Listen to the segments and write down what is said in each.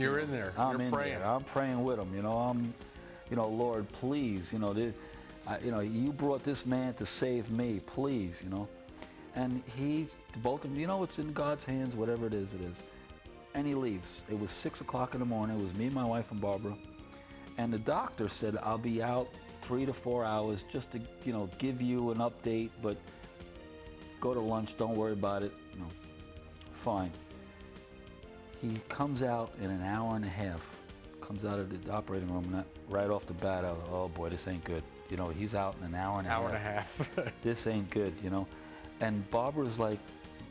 You're in there. I'm You're in praying. there. I'm praying with him. Lord, please, you brought this man to save me, please, And both of them, it's in God's hands, whatever it is, it is. And he leaves. It was 6 o'clock in the morning. It was me, my wife, and Barbara. And the doctor said, I'll be out 3 to 4 hours just to, give you an update, but go to lunch, don't worry about it. Fine. He comes out in an hour and a half, comes out of the operating room, and right off the bat, oh boy, this ain't good. He's out in an hour and a half. This ain't good, And Barbara's like,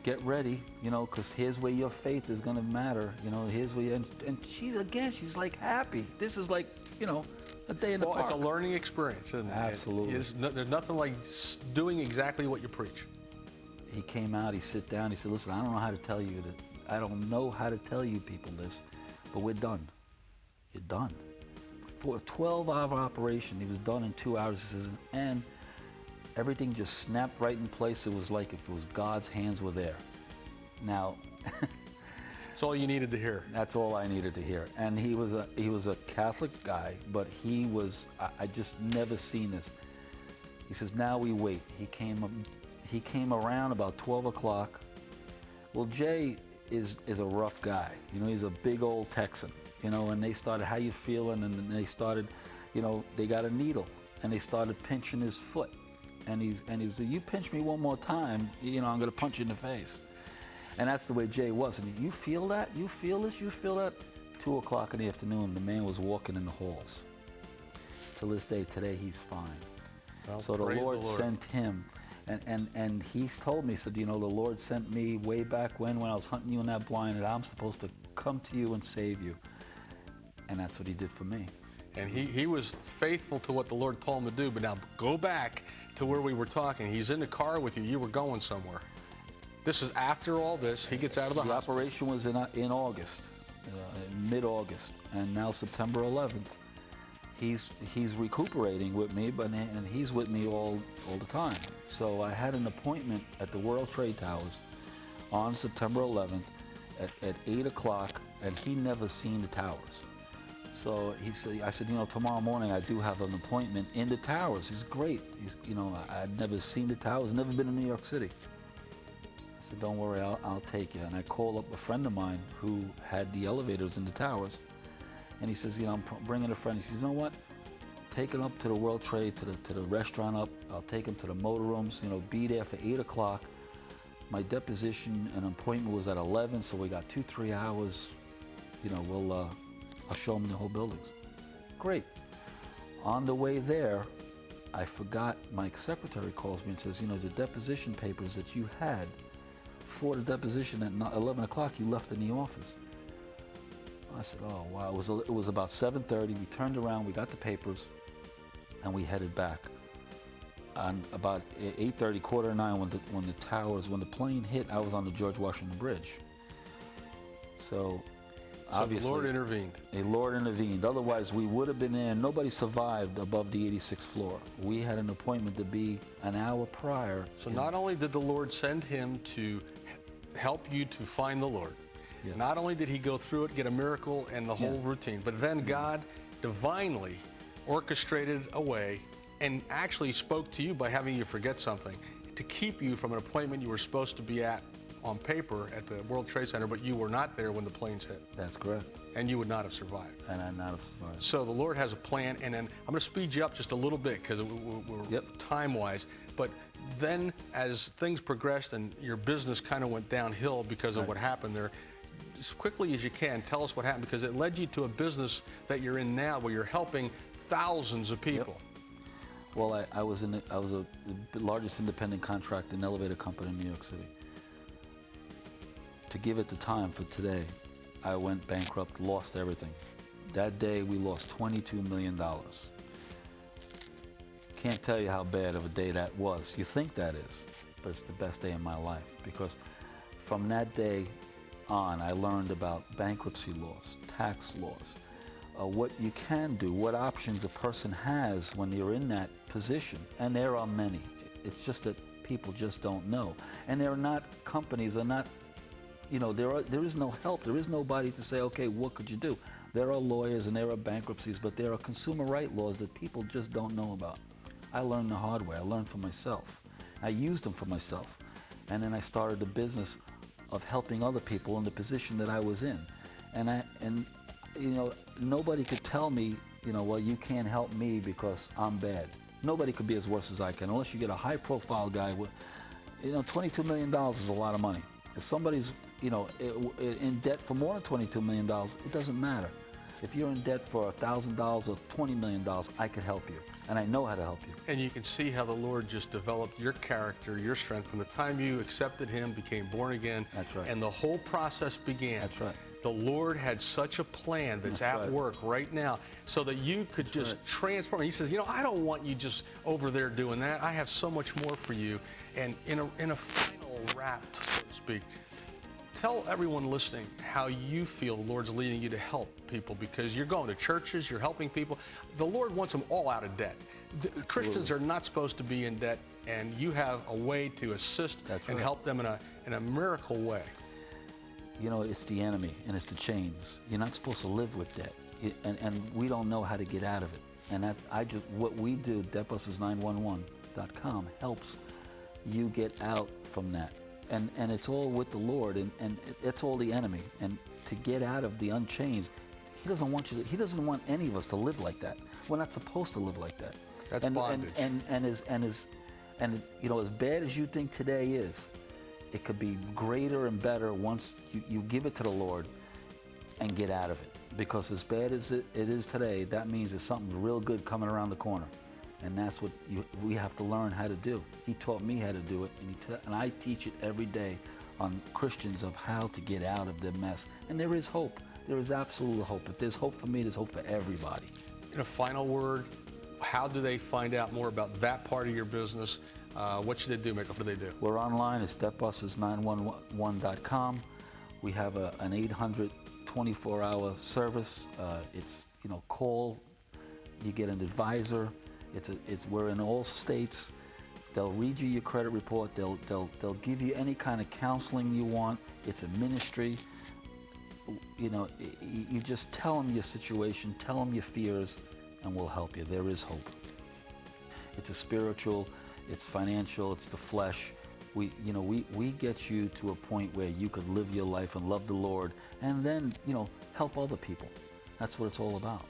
get ready, because here's where your faith is going to matter, here's where and she's like happy. This is like, a day in the park. Well, it's a learning experience, isn't it? Absolutely. There's nothing like doing exactly what you preach. He came out, he sat down, he said, listen, I don't know how to tell you that. I don't know how to tell you people this, but we're done. You're done. For a 12-hour operation, he was done in 2 hours, he says, and everything just snapped right in place. It was like if it was God's hands were there. Now, that's all you needed to hear. That's all I needed to hear. And he was a Catholic guy, but I just never seen this. He says, now we wait. He came around about 12 o'clock. Well, Jay is a rough guy. He's a big old Texan. And they started, how you feeling? And then they started, they got a needle and they started pinching his foot. And he said, you pinch me one more time, I'm going to punch you in the face. And that's the way Jay was. And you feel that? You feel this? You feel that? 2 o'clock in the afternoon, the man was walking in the halls. To this day, today, he's fine. Well, so the Lord sent him. And he's told me, he said, the Lord sent me way back when I was hunting you in that blind, and I'm supposed to come to you and save you. And that's what he did for me. And he was faithful to what the Lord told him to do. But now go back to where we were talking. He's in the car with you. You were going somewhere. This is after all this. He gets out of the hospital. The operation was in August, mid-August, and now September 11th. He's recuperating with me, and he's with me all the time. So I had an appointment at the World Trade Towers on September 11th at 8 o'clock, and he never seen the towers. So I said, tomorrow morning I do have an appointment in the towers. He's great. I'd never seen the towers, never been in New York City. I said, don't worry, I'll take you. And I called up a friend of mine who had the elevators in the towers. And he says, I'm bringing a friend. He says, you know what? Take him up to the World Trade, to the restaurant up. I'll take him to the motor rooms, be there for 8 o'clock. My deposition and appointment was at 11, so we got 2-3 hours. I'll show them the whole buildings. Great. On the way there, I forgot, my secretary calls me and says, the deposition papers that you had for the deposition at 11 o'clock, you left in the office. I said, oh, wow. It was about 7:30. We turned around, we got the papers, and we headed back. On about 8:30, 8:45, when the plane hit, I was on the George Washington Bridge. So obviously, the Lord intervened. The Lord intervened. Otherwise, we would have been there. Nobody survived above the 86th floor. We had an appointment to be an hour prior. So not only did the Lord send him to help you to find the Lord, yes. Not only did he go through it, get a miracle and the whole routine, but then God divinely orchestrated a way and actually spoke to you by having you forget something to keep you from an appointment you were supposed to be at on paper at the World Trade Center, but you were not there when the planes hit. That's correct. And you would not have survived. And I'd not have survived. So the Lord has a plan, and then I'm going to speed you up just a little bit because we're time-wise. But then as things progressed and your business kind of went downhill because of what happened there, as quickly as you can, tell us what happened, because it led you to a business that you're in now where you're helping thousands of people. Yep. Well, I was the largest independent contractor and elevator company in New York City. To give it the time for today, I went bankrupt, lost everything. That day, we lost $22 million. Can't tell you how bad of a day that was. You think that is, but it's the best day of my life, because from that day on, I learned about bankruptcy laws, tax laws, what you can do, what options a person has when you're in that position. And there are many. It's just that people just don't know. And companies are not there is no help. There is nobody to say, okay, what could you do? There are lawyers and there are bankruptcies, but there are consumer right laws that people just don't know about. I learned the hard way. I learned for myself. I used them for myself. And then I started a business of helping other people in the position that I was in. And nobody could tell me, well, you can't help me because I'm bad. Nobody could be as worse as I can, unless you get a high-profile guy with, $22 million is a lot of money. If somebody's, in debt for more than $22 million, it doesn't matter. If you're in debt for $1,000 or $20 million, I could help you, and I know how to help you. And you can see how the Lord just developed your character, your strength, from the time you accepted Him, became born again. That's right. And the whole process began. That's right. The Lord had such a plan that's at work right now so that you could just transform. He says, I don't want you just over there doing that. I have so much more for you. And in a final wrap, so to speak, tell everyone listening how you feel the Lord's leading you to help people, because you're going to churches, you're helping people. The Lord wants them all out of debt. Christians are not supposed to be in debt, and you have a way to assist and help them in a miracle way. It's the enemy, and it's the chains. You're not supposed to live with debt, and we don't know how to get out of it. And what we do, DebtBusters911.com, helps you get out from that. And it's all with the Lord, and it's all the enemy. And to get out of the unchains, He doesn't want any of us to live like that. We're not supposed to live like that. That's bondage. And as bad as you think today is, it could be greater and better once you give it to the Lord and get out of it. Because as bad as it is today, that means there's something real good coming around the corner. And that's what we have to learn how to do. He taught me how to do it, and I teach it every day on Christians of how to get out of their mess. And there is hope. There is absolute hope. If there's hope for me, there's hope for everybody. In a final word, how do they find out more about that part of your business? What should they do, Mick? What do they do? We're online. It's DebtBusters911.com. We have an 800 24-hour service. It's call. You get an advisor. We're in all states. They'll read you your credit report. They'll give you any kind of counseling you want. It's a ministry. You just tell them your situation, tell them your fears, and we'll help you. There is hope. It's a spiritual, it's financial, it's the flesh. We get you to a point where you could live your life and love the Lord, and then help other people. That's what it's all about.